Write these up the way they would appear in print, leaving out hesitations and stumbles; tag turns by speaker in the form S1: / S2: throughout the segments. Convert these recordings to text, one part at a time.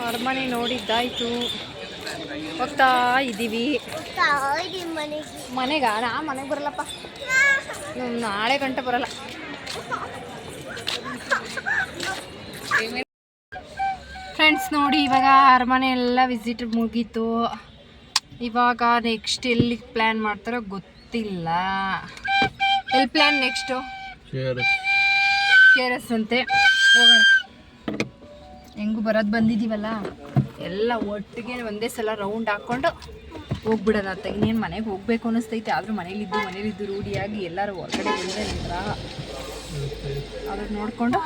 S1: ಅರಮನೆ ನೋಡಿದ್ದಾಯ್ತು, ಹೋಗ್ತಾ ಇದ್ದೀವಿ ಮನೆಗೆ. ಮನೆಗೆ ಬರಲ್ಲಪ್ಪ, ನಾಳೆ ಗಂಟೆ ಬರಲ್ಲ. ಫ್ರೆಂಡ್ಸ್ ನೋಡಿ, ಇವಾಗ ಅರಮನೆ ಎಲ್ಲ ವಿಸಿಟ್ ಮುಗೀತು. ಇವಾಗ ನೆಕ್ಸ್ಟ್ ಎಲ್ಲಿ ಪ್ಲ್ಯಾನ್ ಮಾಡ್ತಾರೋ ಗೊತ್ತಿಲ್ಲ. ಎಲ್ಲಿ ಪ್ಲ್ಯಾನ್ ನೆಕ್ಸ್ಟು? KRS ಅಂತೆ, ಹೋಗೋಣ. ಹೆಂಗೂ ಬರೋದು ಬಂದಿದ್ದೀವಲ್ಲ, ಎಲ್ಲ ಒಟ್ಟಿಗೆ ಒಂದೇ ಸಲ ರೌಂಡ್ ಹಾಕ್ಕೊಂಡು ಹೋಗ್ಬಿಡೋಣ ಅಂತ. ಇನ್ನೇನು ಮನೆಗೆ ಹೋಗ್ಬೇಕು ಅನ್ನಿಸ್ತೈತೆ, ಆದರೂ ಮನೇಲಿದ್ದು ರೂಢಿಯಾಗಿ ಎಲ್ಲರೂ ಹೊರಗಡೆ ಬಂದರೆ ಅದ್ರ ನೋಡಿಕೊಂಡು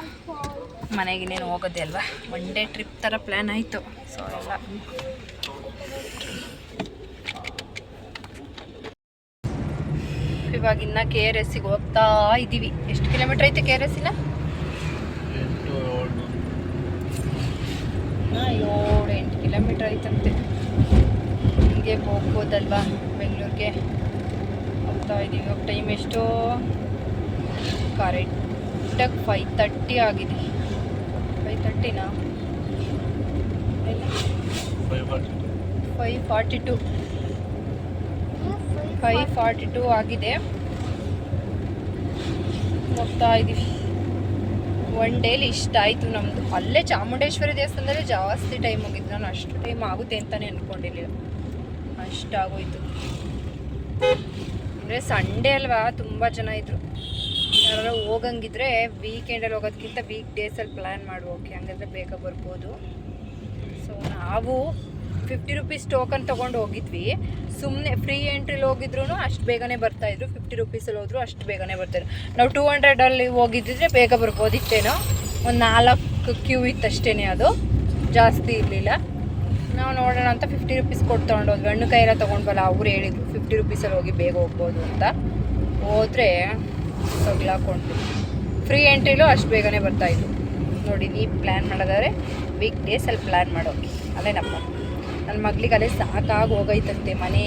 S1: ಮನೆಗೆ ಇನ್ನೇನು ಹೋಗೋದೆ ಅಲ್ವಾ. ಒನ್ ಡೇ ಟ್ರಿಪ್ ಥರ ಪ್ಲ್ಯಾನ್ ಆಯಿತು. ಸೊ ಎಲ್ಲ ಇವಾಗ ಇನ್ನು KRSಗೆ ಹೋಗ್ತಾ ಇದ್ದೀವಿ. ಎಷ್ಟು ಕಿಲೋಮೀಟ್ರ್ ಐತೆ KRS? 7-8 ಕಿಲೋಮೀಟ್ರ್ ಐತಂತೆ. ಹಿಂಗೆ ಹೋಗ್ಬೋದಲ್ವಾ ಬೆಂಗಳೂರಿಗೆ. ಹೋಗ್ತಾ ಇದ್ದೀವಿ. ಇವಾಗ ಟೈಮ್ ಎಷ್ಟು? ಕರೆಕ್ಟಾಗಿ 5:30 ಆಗಿದೆ. 5:30ನಾ? 5:42 ಆಗಿದೆ. ಹೋಗ್ತಾ ಇದ್ದೀವಿ. ಒನ್ ಡೇಲಿ ಇಷ್ಟ ಆಯಿತು ನಮ್ಮದು. ಅಲ್ಲೇ ಚಾಮುಂಡೇಶ್ವರಿ ದೇವಸ್ಥಾನದಲ್ಲಿ ಜಾಸ್ತಿ ಟೈಮ್ ಹೋಗಿದ್ದು. ನಾನು ಅಷ್ಟು ಟೈಮ್ ಆಗುತ್ತೆ ಅಂತಲೇ ಅಂದ್ಕೊಂಡಿರಲಿಲ್ಲ, ಅಷ್ಟಾಗೋಯ್ತು. ಅಂದರೆ ಸಂಡೇ ಅಲ್ವಾ, ತುಂಬ ಜನ ಇದ್ದರು. ಯಾರು ಹೋಗಂಗಿದ್ರೆ ವೀಕೆಂಡಲ್ಲಿ ಹೋಗೋದಕ್ಕಿಂತ ವೀಕ್ ಡೇಸಲ್ಲಿ ಪ್ಲ್ಯಾನ್ ಓಕೆ, ಹಂಗಂದ್ರೆ ಬೇಗ ಬರ್ಬೋದು. ಸೊ ನಾವು 50 ರೂಪೀಸ್ ಟೋಕನ್ ತೊಗೊಂಡು ಹೋಗಿದ್ವಿ. ಸುಮ್ಮನೆ ಫ್ರೀ ಎಂಟ್ರಿಲಿ ಹೋಗಿದ್ರು ಅಷ್ಟು ಬೇಗನೆ ಬರ್ತಾಯಿದ್ರು. 50 ರೂಪೀಸಲ್ಲಿ ಹೋದ್ರು ಅಷ್ಟು ಬೇಗನೆ ಬರ್ತಾಯಿದ್ರು. ನಾವು 200ಅಲ್ಲಿ ಹೋಗಿದ್ದಿದ್ರೆ ಬೇಗ ಬರ್ಬೋದಿತ್ತೇನೋ. ಒಂದು 4 ಕ್ಯೂ ಇತ್ತು ಅಷ್ಟೇ, ಅದು ಜಾಸ್ತಿ ಇರಲಿಲ್ಲ. ನಾವು ನೋಡೋಣ ಅಂತ 50 ರೂಪೀಸ್ ಕೊಟ್ಟು ತೊಗೊಂಡೋದ್ವಿ. ಹಣ್ಣು ಕೈ ಎಲ್ಲ ತೊಗೊಂಡ್ಬಲ್ಲ, ಅವ್ರು ಹೇಳಿದ್ರು 50 ರೂಪೀಸಲ್ಲಿ ಹೋಗಿ ಬೇಗ ಹೋಗ್ಬೋದು ಅಂತ. ಹೋದರೆ ತಗ್ಲಾಕೊಂಡ್ವಿ. ಫ್ರೀ ಎಂಟ್ರಿಲೂ ಅಷ್ಟು ಬೇಗನೆ ಬರ್ತಾಯಿದ್ರು. ನೋಡಿ, ನೀವು ಪ್ಲ್ಯಾನ್ ಮಾಡೋದಾದ್ರೆ ವೀಕ್ ಡೇಸಲ್ಲಿ ಪ್ಲ್ಯಾನ್ ಮಾಡೋಕೆ ಅಲ್ಲೇನಪ್ಪ. ನನ್ನ ಮಗಳಿಗೆ ಅಲ್ಲೇ ಸಾಕಾಗಿ ಹೋಗೈತಂತೆ. ಮನೆ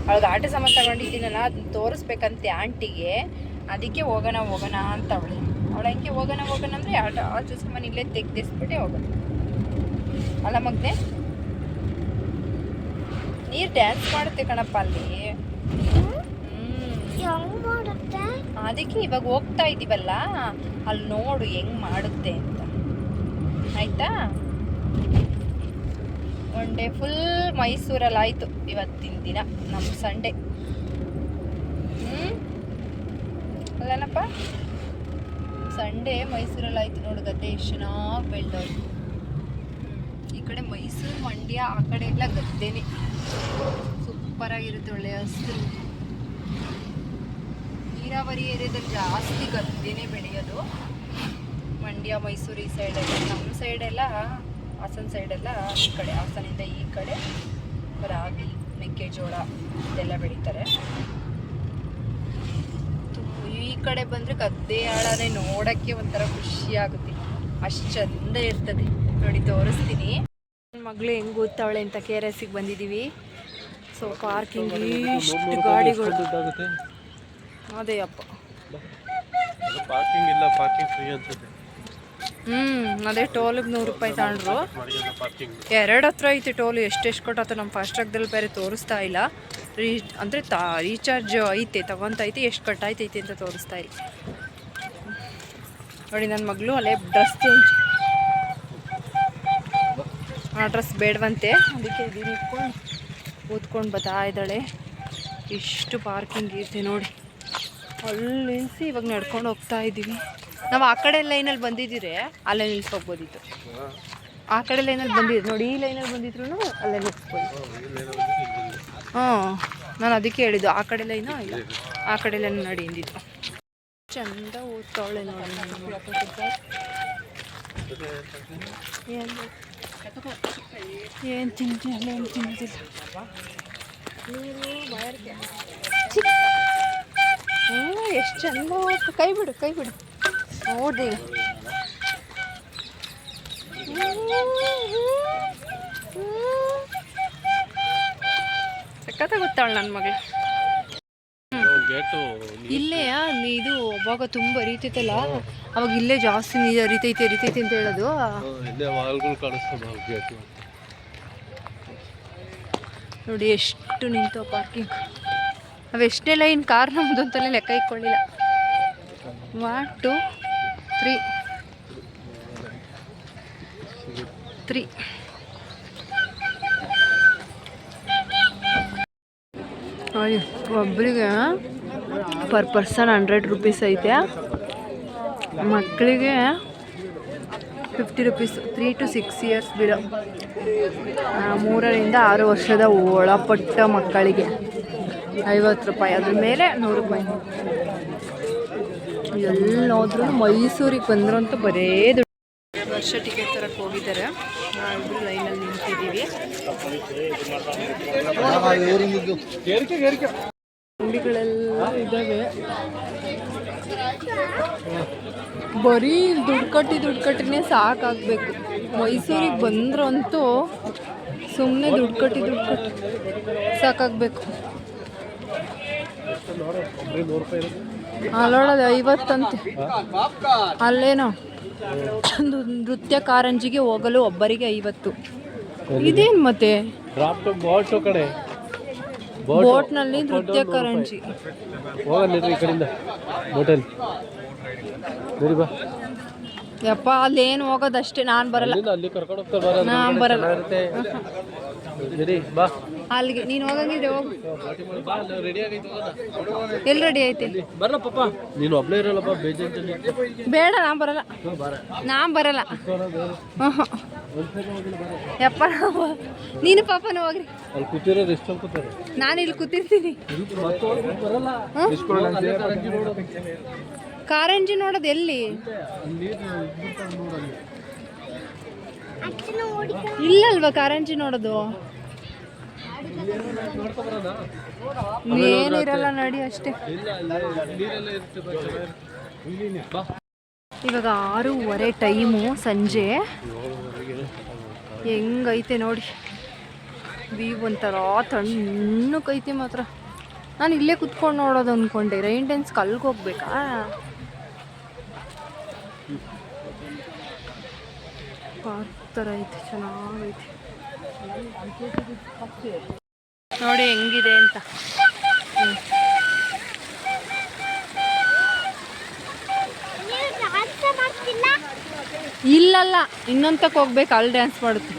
S1: ಅವಳಿಗೆ ಆಟ ಸಾಮಾನು ತಗೊಂಡಿದ್ದೀನಲ್ಲ, ಅದನ್ನ ತೋರಿಸ್ಬೇಕಂತೆ ಆಂಟಿಗೆ. ಅದಕ್ಕೆ ಹೋಗೋಣ ಅಂತ ಅವಳು ಹಂಗೆ ಹೋಗೋಣ ಅಂದರೆ ಆಟ ಸಾಮಾನು ಇಲ್ಲೇ ತೆಗ್ದಿಸ್ಬಿಟ್ಟೆ ಹೋಗೋಣ ಅಲ್ಲ ಮಗ್ನೆ. ನೀರು ಡ್ಯಾನ್ಸ್ ಮಾಡುತ್ತೆ ಕಣಪ್ಪ ಅಲ್ಲಿ. ಅದಕ್ಕೆ ಇವಾಗ ಹೋಗ್ತಾ ಇದ್ದೀವಲ್ಲ, ಅಲ್ಲಿ ನೋಡು ಹೆಂಗೆ ಮಾಡುತ್ತೆ ಅಂತ. ಆಯಿತಾ? ಒನ್ ಡೇ ಫುಲ್ ಮೈಸೂರಲ್ಲಿ ಆಯಿತು ಇವತ್ತಿನ ದಿನ, ನಮ್ಮ ಸಂಡೇ. ಅಲ್ಲೇನಪ್ಪ, ಸಂಡೇ ಮೈಸೂರಲ್ಲಿ ಆಯಿತು. ನೋಡು ಗದ್ದೆ ಎಷ್ಟು ಚೆನ್ನಾಗಿ ಬೆಳೆದವ್ರು. ಈ ಕಡೆ ಮೈಸೂರು, ಮಂಡ್ಯ ಆ ಕಡೆ ಎಲ್ಲ ಗದ್ದೆನೇ ಸೂಪರಾಗಿರುತ್ತೆ, ಒಳ್ಳೆ ಹಸಿರು. ನೀರಾವರಿ ಏರಿಯಾದಲ್ಲಿ ಜಾಸ್ತಿ ಗದ್ದೆನೇ ಬೆಳೆಯೋದು. ಮಂಡ್ಯ, ಮೈಸೂರು ಈ ಸೈಡೆಲ್ಲ. ನಮ್ಮ ಸೈಡೆಲ್ಲ ಹಾಸನ ಸೈಡೆಲ್ಲ ಈ ಕಡೆ, ಹಾಸನಿಂದ ಈ ಕಡೆ ರಾಗಿ, ಮೆಕ್ಕೆಜೋಳ ಇದೆಲ್ಲ ಬೆಳೀತಾರೆ. ಈ ಕಡೆ ಬಂದರೆ ಗದ್ದೆ ಆಳನೇ ನೋಡೋಕ್ಕೆ ಒಂಥರ ಖುಷಿಯಾಗುತ್ತೆ, ಅಷ್ಟು ಚಂದ ಇರ್ತದೆ. ನೋಡಿ ತೋರಿಸ್ತೀನಿ. ನನ್ನ ಮಗಳು ಹೆಂಗೆ ಓದ್ತಾವಳೆ ಅಂತ. KRSಗೆ ಬಂದಿದ್ದೀವಿ. ಸೊ ಪಾರ್ಕಿಂಗ್ ಇಷ್ಟು ಗಾಡಿಗಳು. ಅದೇ ಅಪ್ಪ,
S2: ಪಾರ್ಕಿಂಗ್ ಇಲ್ಲ, ಪಾರ್ಕಿಂಗ್ ಫ್ರೀ ಅನ್ಸುತ್ತೆ.
S1: ಅದೇ ಟೋಲಿಗೆ 100 ರೂಪಾಯಿ ತಗೊಂಡ್ರು. 2 ಹತ್ರ ಐತೆ ಟೋಲು. ಎಷ್ಟೆಷ್ಟು ಕೊಟ್ಟಾತು. ನಮ್ಮ ಫಾಸ್ಟ್ರಾಗ್ದಲ್ಲಿ ಬೇರೆ ತೋರಿಸ್ತಾ ಇಲ್ಲ. ಅಂದರೆ ರೀಚಾರ್ಜ್ ಐತೆ, ತಗೊತೈತೆ, ಎಷ್ಟು ಕಟ್ಟಾಯ್ತೈತೆ ಅಂತ ತೋರಿಸ್ತಾ ಇಲ್ಲ. ನೋಡಿ, ನನ್ನ ಮಗಳು ಅಲ್ಲೇ ಡ್ರೆಸ್ ಚೇಂಜ್, ಆ ಡ್ರೆಸ್ ಬೇಡವಂತೆ, ಅದಕ್ಕೆ ಇದೀನಿ ಇಟ್ಕೊಂಡು ಕೂತ್ಕೊಂಡು ಬರ್ತಾ ಇದ್ದಾಳೆ. ಇಷ್ಟು ಪಾರ್ಕಿಂಗ್ ಇರುತ್ತೆ ನೋಡಿ. ಅಲ್ಲಿ ನಿಲ್ಲಿಸಿ ಇವಾಗ ನಡ್ಕೊಂಡು ಹೋಗ್ತಾ ಇದ್ದೀವಿ. ನಾವು ಆ ಕಡೆ ಲೈನಲ್ಲಿ ಬಂದಿದ್ದೀರಿ, ಅಲ್ಲೇ ನಿಲ್ಸ್ಕೋಗ್ಬೋದಿತ್ತು. ಆ ಕಡೆ ಲೈನಲ್ಲಿ ಬಂದಿದ್ದು ನೋಡಿ, ಈ ಲೈನಲ್ಲಿ ಬಂದಿದ್ರು ಅಲ್ಲೇ ನಿಲ್ಸ್ಬೋದು. ನಾನು ಅದಕ್ಕೆ ಹೇಳಿದ್ದು, ಆ ಕಡೆ ಲೈನು ಇಲ್ಲ, ಆ ಕಡೆ ಲೈನ್ ನಡಿ ಎಂದಿದ್ದು. ಚಂದ ಓದ್ತಾವಳೆ ನೋಡಿ. ಏನು ತಿಂತಿಲ್ಲ, ಏನು ತಿಂತಿಲ್ಲ. ಎಷ್ಟು ಚಂದ. ಕೈ ಬಿಡು ನೋಡಿ. ಸಕ್ಕತ್ತಾಗುತ್ತಾಳೆ ನನ್ನ ಮಗಳು. ಇಲ್ಲೇ ಇದು ಅವಾಗ ತುಂಬ ರೀತಿತ್ತಲ್ಲ, ಅವಾಗ ಇಲ್ಲೇ ಜಾಸ್ತಿ ನೀರು ಹರಿತೈತೆ ಅಂತ ಹೇಳೋದು. ನೋಡಿ ಎಷ್ಟು ನಿಂತು ಪಾರ್ಕಿಂಗ್. ಅವೆಷ್ಟೇ ಲೈನ್ ಕಾರ್ ನಮ್ಮದು ಅಂತಲೇ ಲೆಕ್ಕ ಇಟ್ಕೊಳ್ಳಿಲ್ಲ. 1 2 3 ಒಬ್ಬರಿಗೆ ಪರ್ ಪರ್ಸನ್ 100 ರೂಪೀಸ್ ಐತೆ. ಮಕ್ಕಳಿಗೆ 50 ರೂಪೀಸ್. 3 to 6 ಇಯರ್ಸ್ ಬಿಡೋ 3 ರಿಂದ 6 ವರ್ಷದ ಒಳಪಟ್ಟ ಮಕ್ಕಳಿಗೆ 50 ರೂಪಾಯಿ. ಅದ್ರ ಮೇಲೆ 100 ರೂಪಾಯಿ. ಎಲ್ಲೋದ್ರೂ ಮೈಸೂರಿಗೆ ಬಂದ್ರಂತೂ ಬರೇ ದುಡ್ಡು. ವರ್ಷ ಟಿಕೆಟ್ ತರಕ್ಕೆ ಹೋಗಿದ್ದಾರೆ. ನಾವಿಬ್ರು ಲೈನಲ್ಲಿ ನಿಂತಿದ್ದೀವಿ. ಅಂಗಡಿಗಳೆಲ್ಲ ಇದ್ದಾವೆ. ಬರೀ ದುಡ್ಡು ಕಟ್ಟಿನೇ ಸಾಕಾಗಬೇಕು. ಮೈಸೂರಿಗೆ ಬಂದ್ರಂತೂ ಸುಮ್ಮನೆ ದುಡ್ಡು ಕಟ್ಟಿ ಸಾಕಾಗಬೇಕು. ಅಲ್ಲೋಡೋದು 50 ಅಂತೆ. ಅಲ್ಲೇನೋ ಒಂದು ನೃತ್ಯ ಕಾರಂಜಿಗೆ ಹೋಗಲು ಒಬ್ಬರಿಗೆ 50. ಇದೇನು ಮತ್ತೆ ಬೋಟ್ನಲ್ಲಿ ನೃತ್ಯ ಕಾರಂಜಿ. ಯಪ್ಪ ಅಲ್ಲೇನು ಹೋಗೋದಷ್ಟೇ. ನಾನು ಬರಲ್ಲ. ಅಲ್ಲಿಗೆ ನೀನು ಹೋಗಂಗಿದ್ರೆ ಹೋಗು. ಎಲ್ಲಿ ರೆಡಿ ಐತಿ? ಬೇಡ, ನಾನು ಬರಲ್ಲ. ಯಪ್ಪ ನೀನು ಪಾಪನ ಹೋಗ್ರಿ. ನಾನು ಇಲ್ಲಿ ಕೂತಿರ್ತೀನಿ. ಕಾರಂಜಿ ನೋಡೋದು ಎಲ್ಲಿ? ಇಲ್ಲಲ್ವಾ ಕಾರಂಜಿ ನೋಡೋದು? ಏನು ಇರಲ್ಲ, ನಡಿ ಅಷ್ಟೇ. ಇವಾಗ 6:30 ಟೈಮು, ಸಂಜೆ. ಹೆಂಗೈತೆ ನೋಡಿ ವ್ಯೂ. ಒಂಥರ ತಣ್ಣಕ್ಕೈತೆ ಮಾತ್ರ. ನಾನು ಇಲ್ಲೇ ಕುತ್ಕೊಂಡು ನೋಡೋದು ಅಂದ್ಕೊಂಡೆ. ರೈನ್ ಡ್ಯಾನ್ಸ್ಗೆ ಅಲ್ಲಿಗೆ ಹೋಗ್ಬೇಕಾ? ಪಾರ್ಕ್ ಥರ ಐತೆ, ಚೆನ್ನಾಗೈತೆ ನೋಡಿ ಹೆಂಗಿದೆ ಅಂತ. ಇಲ್ಲಲ್ಲ, ಇನ್ನೊಂದಕ್ಕೆ ಹೋಗ್ಬೇಕು. ಅಲ್ಲಿ ಡ್ಯಾನ್ಸ್ ಮಾಡುತ್ತೆ.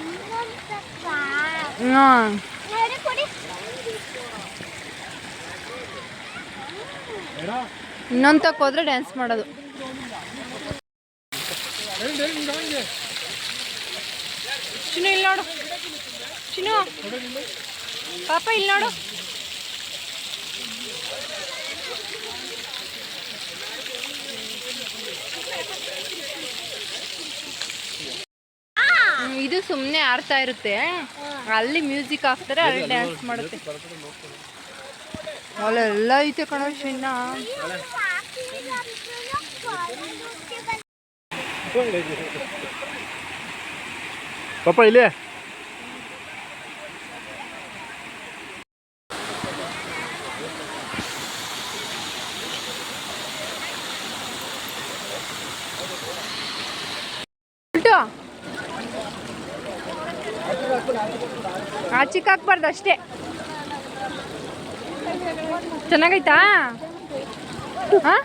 S1: ಇನ್ನೊಂದಕ್ಕೆ ಹೋದ್ರೆ ಡ್ಯಾನ್ಸ್ ಮಾಡೋದು. ಚಿನ್ನು ಇಲ್ಲಿ ನೋಡು. ಚಿನ್ನು ಪಾಪ ಇಲ್ಲಿ ನೋಡು. ಇದು ಸುಮ್ಮನೆ ಆಡ್ತಾ ಇರುತ್ತೆ. ಅಲ್ಲಿ ಮ್ಯೂಸಿಕ್ ಹಾಕ್ತಾರೆ, ಅಲ್ಲಿ ಡ್ಯಾನ್ಸ್ ಮಾಡುತ್ತೆ. ಅಲ್ಲೆಲ್ಲ ಐತೆ ಕಣೋ ಚಿನ್ನ.
S2: ಪಾಪ ಇಲ್ಲೇ
S1: ಆಚಿಕ್ ಹಾಕ್ಬಾರ್ದು ಅಷ್ಟೇ. ಚೆನ್ನಾಗೈತಾ? ಹಾಂ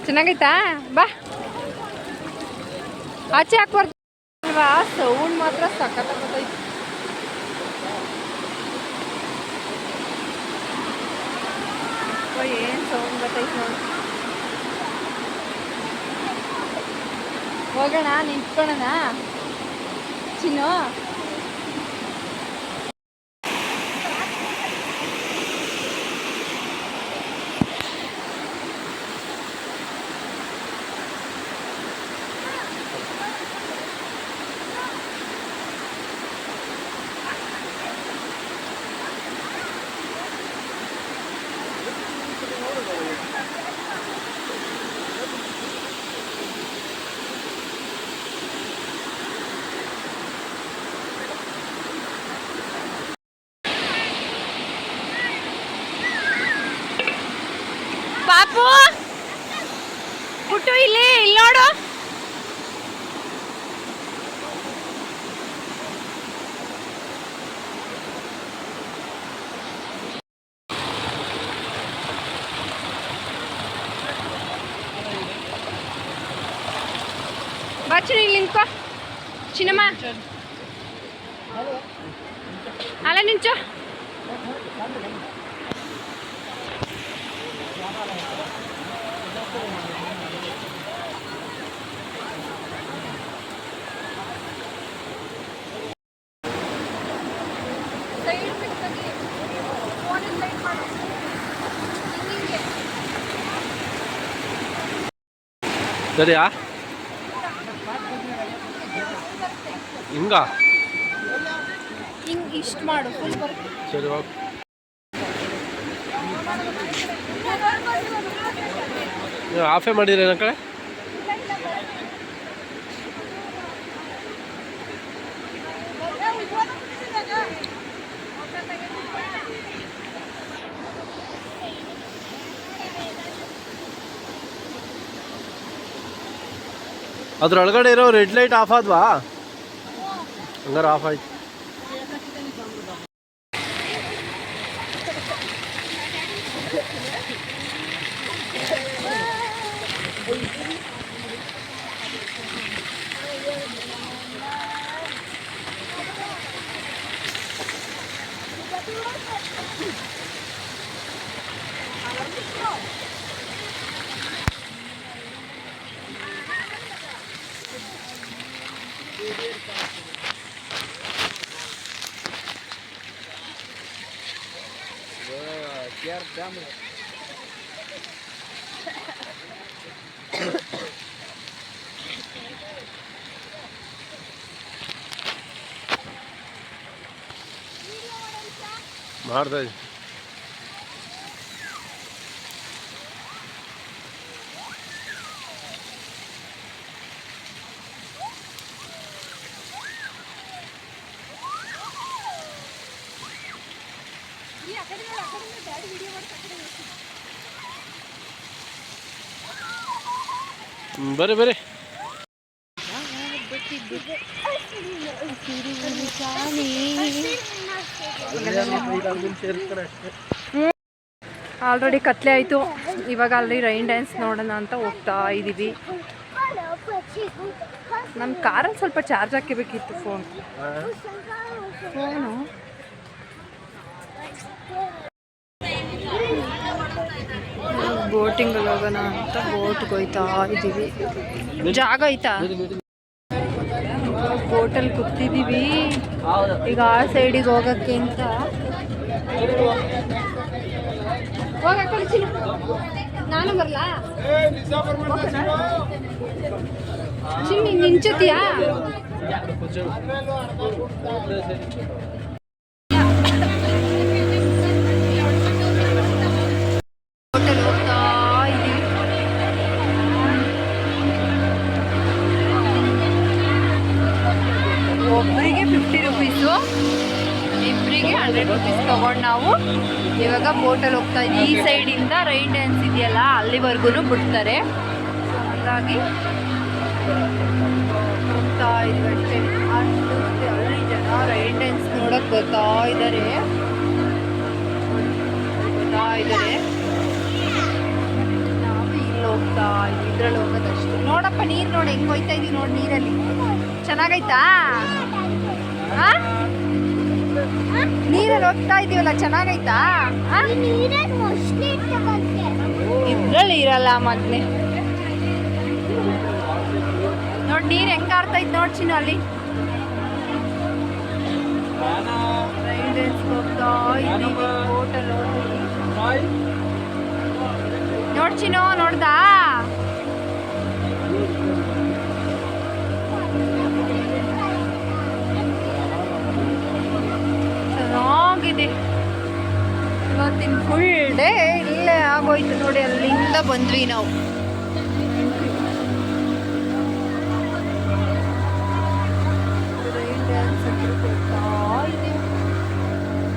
S1: ಚೆನ್ನಾಗೈತಾ? ಬಾ ಆಚೆ ಹಾಕ್ಬಾರ್ದು. ಸೌಂಡ್ ಮಾತ್ರ ಸಖತ್ತಾಗೈತೆ. ಏನು ಸೌಂಡ್ ಬರ್ತೈತೆ ನೋಡಿ. ಹೋಗೋಣ, ನಿಂತ್ಕೊಳ್ಳೋಣ ಚಿನ್ನು. ಬಾ ಚಿನ್ನ ಇಲ್ಲಿ ನಿಂತ್ಕೋ ಚಿನ್ನಮ್ಮ ಅಲ್ಲ ನಿಂಚೋ
S2: ಸರಿಯಾ ಹಿಂಗ
S1: ಹಿಂಗೆ ಇಷ್ಟು ಮಾಡು ಫುಲ್ ಬರುತ್ತೆ
S2: ಸರಿ ಓಕೆ ಆಫೇ ಮಾಡಿದ್ರಿ ನನ್ನ ಕಡೆ ಅದ್ರೊಳಗಡೆ ಇರೋ ರೆಡ್ ಲೈಟ್ ಆಫ್ ಆದ್ವಾ ಹಂಗಾರೆ ಆಫ್ ಆಯ್ತು ಮಾಡ್ತಾ ಇದ್ದೀನಿ ಬರ್ರಿ ಬರ್ರಿ
S1: ಆಲ್ರೆಡಿ ಕತ್ಲೆ ಆಯಿತು ಇವಾಗ ಅಲ್ಲಿ ರೈನ್ ಡ್ಯಾನ್ಸ್ ನೋಡೋಣ ಅಂತ ಹೋಗ್ತಾ ಇದ್ದೀವಿ ನಮ್ಮ ಕಾರಲ್ಲಿ ಸ್ವಲ್ಪ ಚಾರ್ಜ್ ಹಾಕಬೇಕಿತ್ತು ಫೋನು ಬೋಟಿಂಗಲ್ಲಿ ಹೋಗೋಣ ಅಂತ ಬೋಟ್ಗೆ ಹೋಯ್ತಾ ಇದ್ದೀವಿ ಜಾಗ ಐತಾ ಬೋಟಲ್ಲಿ ಕೂತಿದ್ದೀವಿ ಈಗ ಆ ಸೈಡಿಗೆ ಹೋಗೋಕ್ಕೆ ಅಂತ ನಾನು ಬರಲಾ ಚಿನ್ನಿ ನಿಂಚತಿಯಾ ಹೋಟೆಲ್ ಹೋಗ್ತಾ ಇದ್ದೀವಿ ಒಬ್ಬರಿಗೆ 50 ರುಪೀಸು ಇಬ್ಬರಿಗೆ 100 ರುಪೀಸ್ ತೊಗೊಂಡು ನಾವು ಇವಾಗ ಬೋಟಲ್ಲಿ ಹೋಗ್ತಾ ಇದ್ದೀವಿ ಈ ಸೈಡಿಂದ ರೈನ್ ಡ್ಯಾನ್ಸ್ ಇದೆಯಲ್ಲ ಅಲ್ಲಿವರೆಗೂ ಬಿಡ್ತಾರೆ ಹಾಗಾಗಿ ಹೋಗ್ತಾ ಇದ್ವಿ ಅಷ್ಟೇ ಅಲ್ಲಿ ಜನ ರೈನ್ ಡ್ಯಾನ್ಸ್ ನೋಡೋಕೆ ಬರ್ತಾ ಇದ್ದಾರೆ ನಾವು ಇಲ್ಲಿ ಹೋಗ್ತಾ ಇದ್ರಲ್ಲಿ ಹೋಗೋದಷ್ಟೇ ನೋಡಪ್ಪ ನೀರು ನೋಡಿ ಹೆಂಗೆ ಹೋಯ್ತಾ ಇದೀವಿ ನೋಡಿ ನೀರಲ್ಲಿ ಚೆನ್ನಾಗೈತಾ ನೀರಲ್ಲಿ ಹೋಗ್ತಾ ಇದೀವಲ್ಲ ಚೆನ್ನಾಗೈತಾ ಇದ್ರಲ್ಲಿ ಇರಲ್ಲ ಮೊದ್ಲೇ ನೋಡಿ ನೀರು ಹೆಂಗ ಆಡ್ತೈತೆ ನೋಡ್ಚಿನ ಅಲ್ಲಿ ಹೋಗ್ತಾ ಇದ್ದೀವಿ ಹೋಟೆಲ್ ನೋಡ್ಚಿನೋ ನೋಡ್ದಾ ಚೆನ್ನಾಗಿದೆ ಇವತ್ತಿನ ಫುಲ್ ಡೇ ಇಲ್ಲೇ ಆಗೋಯ್ತು ನೋಡಿ ಅಲ್ಲಿಂದ ಬಂದ್ವಿ ನಾವು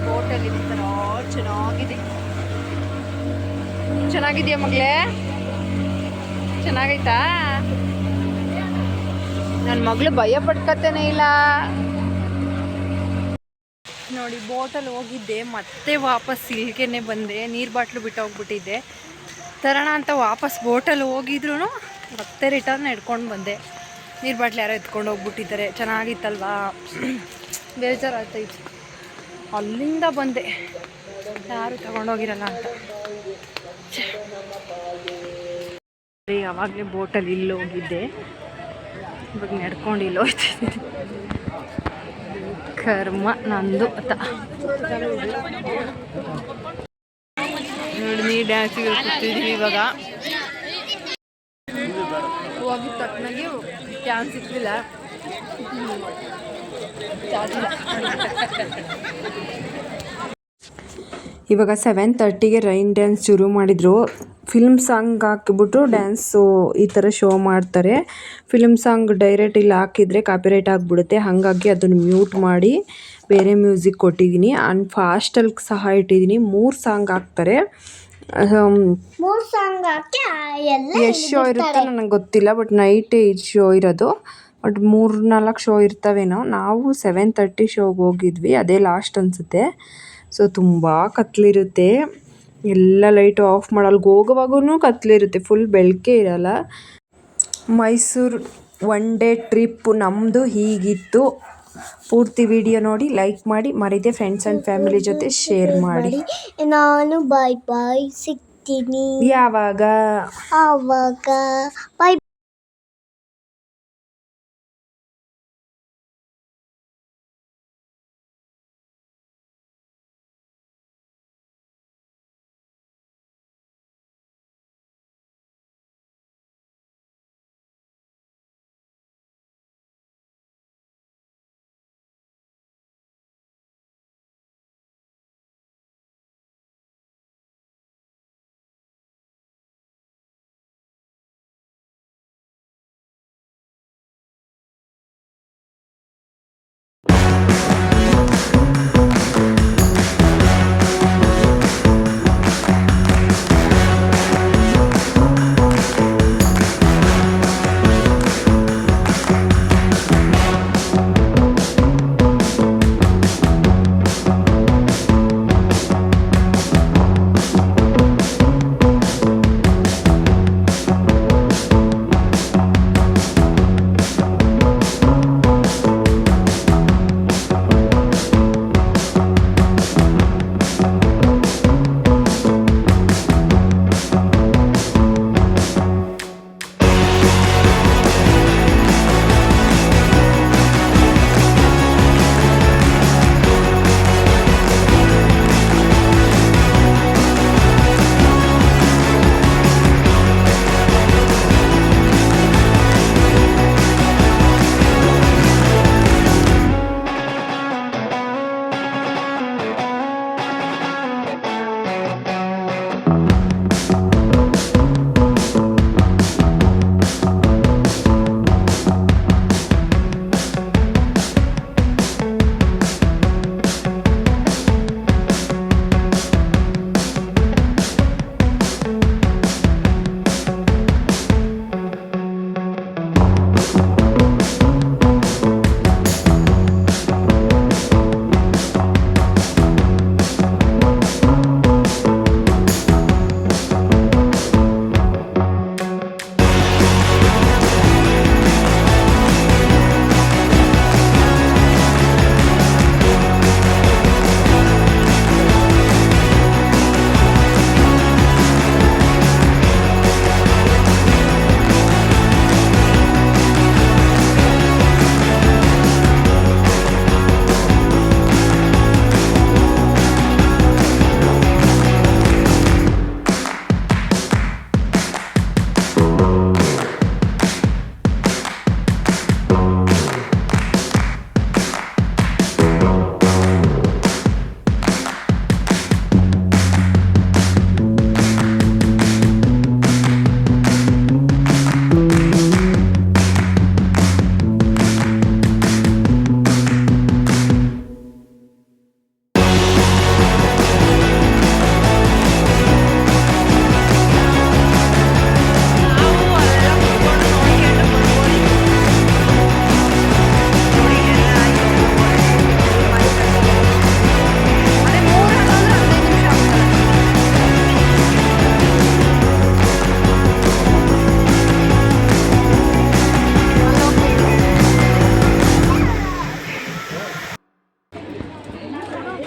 S1: ಹೋಟೆಲ್ ಇದೆ ಥರ ಚೆನ್ನಾಗಿದೆ ಚೆನ್ನಾಗಿದೆಯಾ ಮಗಳೇ ಚೆನ್ನಾಗೈತಾ ನನ್ನ ಮಗಳು ಭಯ ಪಡ್ಕತ್ತೇನೆ ಇಲ್ಲ ನೋಡಿ ಬೋಟಲ್ಲಿ ಹೋಗಿದ್ದೆ ಮತ್ತೆ ವಾಪಸ್ ಇಲ್ಲಿಗೆ ಬಂದೆ ನೀರು ಬಾಟ್ಲು ಬಿಟ್ಟು ಹೋಗ್ಬಿಟ್ಟಿದ್ದೆ ತರೋಣ ಅಂತ ವಾಪಸ್ ಬೋಟಲ್ಲಿ ಹೋಗಿದ್ರು ಮತ್ತೆ ರಿಟರ್ನ್ ಹಿಡ್ಕೊಂಡು ಬಂದೆ ನೀರು ಬಾಟ್ಲಿ ಯಾರೋ ಎತ್ಕೊಂಡು ಹೋಗ್ಬಿಟ್ಟಿದ್ದಾರೆ. ಚೆನ್ನಾಗಿತ್ತಲ್ವಾ, ಬೇಜಾರಾಗ್ತೈತೆ. ಅಲ್ಲಿಂದ ಬಂದೆ, ಯಾರು ತಗೊಂಡೋಗಿರಲ್ಲ ಅಂತ. ಯಾವಾಗಲೇ ಬೋಟಲ್ಲಿ ಇಲ್ಲಿ ಹೋಗಿದ್ದೆ, ಇವಾಗ ನಡ್ಕೊಂಡು ಇಲ್ಲಿ ಹೋಗ್ತಿದ್ದೀನಿ. ಕರ್ಮ ನಂದು ಅಂತ ನೋಡಿ. ನೀರು ಡ್ಯಾನ್ಸಿಗೆ ಕೂತಿದ್ದೀವಿ ಇವಾಗ. ಹೋಗಿ ತಕ್ಕನಾಗಿ ಚಾನ್ಸ್ ಸಿಕ್ಕಿಲ್ಲ. ಇವಾಗ 7:30ಗೆ ರೈನ್ ಡ್ಯಾನ್ಸ್ ಶುರು ಮಾಡಿದರು. ಫಿಲ್ಮ್ ಸಾಂಗ್ ಹಾಕಿಬಿಟ್ಟು ಡ್ಯಾನ್ಸು ಈ ಥರ ಶೋ ಮಾಡ್ತಾರೆ. ಫಿಲ್ಮ್ ಸಾಂಗ್ ಡೈರೆಕ್ಟ್ ಇಲ್ಲಿ ಹಾಕಿದರೆ ಕಾಪಿರೈಟ್ ಆಗಿಬಿಡುತ್ತೆ. ಹಾಗಾಗಿ ಅದನ್ನು ಮ್ಯೂಟ್ ಮಾಡಿ ಬೇರೆ ಮ್ಯೂಸಿಕ್ ಕೊಟ್ಟಿದ್ದೀನಿ. ಆ್ಯಂಡ್ ಫಾಸ್ಟಲ್ಲಿ ಸಹ ಇಟ್ಟಿದ್ದೀನಿ. 3 ಸಾಂಗ್ ಹಾಕ್ತಾರೆ. ಎಷ್ಟು ಶೋ ಇರುತ್ತೋ ನನಗೆ ಗೊತ್ತಿಲ್ಲ, ಬಟ್ ನೈಟೇ ಇದು ಶೋ ಇರೋದು. ಬಟ್ 3-4 ಶೋ ಇರ್ತವೇನೋ. ನಾವು 7:30 ಶೋಗೆ ಹೋಗಿದ್ವಿ, ಅದೇ ಲಾಸ್ಟ್ ಅನಿಸುತ್ತೆ. ಸೊ ತುಂಬ ಕತ್ಲಿರುತ್ತೆ, ಎಲ್ಲ ಲೈಟು ಆಫ್ ಮಾಡಲ್ಲ. ಹೋಗೋವಾಗೂ ಕತ್ಲಿರುತ್ತೆ, ಫುಲ್ ಬೆಳಕೇ ಇರಲ್ಲ. ಮೈಸೂರು 1 ಡೇ ಟ್ರಿಪ್ ನಮ್ಮದು ಹೀಗಿತ್ತು. ಪೂರ್ತಿ ವಿಡಿಯೋ ನೋಡಿ, ಲೈಕ್ ಮಾಡಿ, ಮರೀದೆ ಫ್ರೆಂಡ್ಸ್ ಆ್ಯಂಡ್ ಫ್ಯಾಮಿಲಿ ಜೊತೆ ಶೇರ್ ಮಾಡಿ.
S3: ನಾನು ಬಾಯ್ ಸಿಗ್ತೀನಿ
S1: ಯಾವಾಗ
S3: ಆವಾಗ. ಬಾಯ್.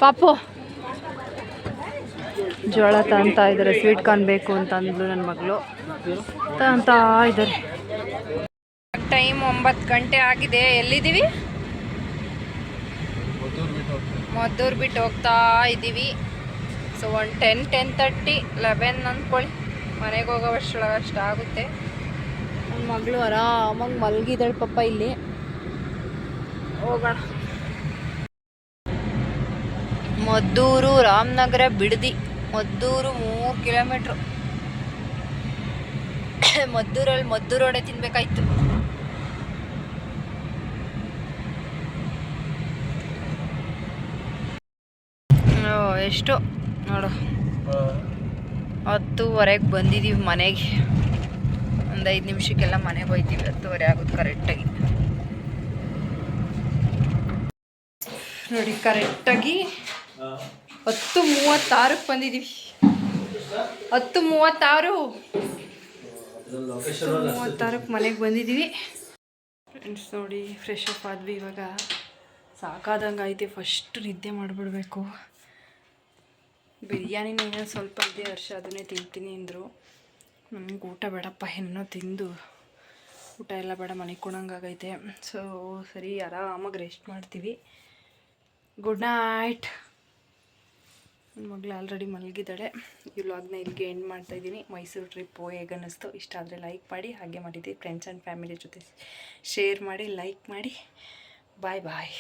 S1: ಪಾಪು ಜೋಳ ತಂತಾ ಇದ್ದಾರೆ, ಸ್ವೀಟ್ ಕಾರ್ನ್ ಬೇಕು ಅಂತ ಅಂದ್ಲು ನನ್ನ ಮಗಳು. ತಂತಾ ಇದ್ದಾರೆ. ಟೈಮ್ 9 ಗಂಟೆ ಆಗಿದೆ. ಎಲ್ಲಿದ್ದೀವಿ? ಮದ್ದೂರು ಬಿಟ್ಟು ಹೋಗ್ತಾ ಇದ್ದೀವಿ. ಸೊ ಒಂದು 10:30 11 ಅಂದ್ಕೊಳ್ಳಿ, ಮನೆಗೆ ಹೋಗೋ ಅಷ್ಟೊಳಗೆ ಅಷ್ಟಾಗುತ್ತೆ. ನನ್ನ ಮಗಳು ಆರಾಮಾಗಿ ಮಲಗಿದ್ದಾಳೆ ಪಾಪ. ಇಲ್ಲಿ ಹೋಗೋಣ. ಮದ್ದೂರು ರಾಮನಗರ ಬಿಡದಿ. ಮದ್ದೂರು 3 ಕಿಲೋಮೀಟ್ರು. ಮದ್ದೂರಲ್ಲಿ ಮದ್ದೂರು ವಡೆ ತಿನ್ಬೇಕಾಯ್ತು. ಎಷ್ಟು ನೋಡು, 10:30ಗೆ ಬಂದಿದ್ದೀವಿ ಮನೆಗೆ. ಒಂದು 5 ನಿಮಿಷಕ್ಕೆಲ್ಲ ಮನೆಗೆ ಹೋಯ್ತೀವಿ. 10:30 ಆಗೋದು ಕರೆಕ್ಟಾಗಿ. ನೋಡಿ, ಕರೆಕ್ಟಾಗಿ 10:36ಕ್ಕೆ ಬಂದಿದ್ದೀವಿ. 10:36ಕ್ಕೆ ಮನೆಗೆ ಬಂದಿದ್ದೀವಿ. ಫ್ರೆಂಡ್ಸ್ ನೋಡಿ, ಫ್ರೆಶ್ ಅಪ್ ಆದ್ವಿ. ಇವಾಗ ಸಾಕಾದಂಗೆ ಐತೆ. ಫಸ್ಟ್ ನಿದ್ದೆ ಮಾಡಿಬಿಡ್ಬೇಕು. ಬಿರಿಯಾನಿನ ಏನೋ ಸ್ವಲ್ಪ ಇದೆ, ಹರ್ಷ ಅದನ್ನೇ ತಿಂತೀನಿ ಅಂದರು. ನನಗೆ ಊಟ ಬೇಡಪ್ಪ, ಏನೋ ತಿಂದು ಊಟ ಎಲ್ಲ ಬೇಡ, ಮನೆಗೆ ಕೊಡೋಂಗಾಗೈತೆ. ಸೊ ಸರಿ, ಆರಾಮಾಗಿ ರೆಸ್ಟ್ ಮಾಡ್ತೀವಿ. Good night. ನನ್ನ ಮಗಳು ಆಲ್ರೆಡಿ ಮಲಗಿದ್ದಾಳೆ. ಈ ವ್ಲಾಗ್ನ ಇಲ್ಲಿಗೆ ಎಂಡ್ ಮಾಡ್ತಾಯಿದ್ದೀನಿ. ಮೈಸೂರು ಟ್ರಿಪ್ಪು ಹೇಗೆ ಅನ್ನಿಸ್ತು? ಇಷ್ಟ ಆದರೆ ಲೈಕ್ ಮಾಡಿ. ಹಾಗೆ ಮಾಡಿದ್ದೀವಿ ಫ್ರೆಂಡ್ಸ್ ಆ್ಯಂಡ್ ಫ್ಯಾಮಿಲಿ ಜೊತೆ ಶೇರ್ ಮಾಡಿ, ಲೈಕ್ ಮಾಡಿ. ಬಾಯ್ ಬಾಯ್.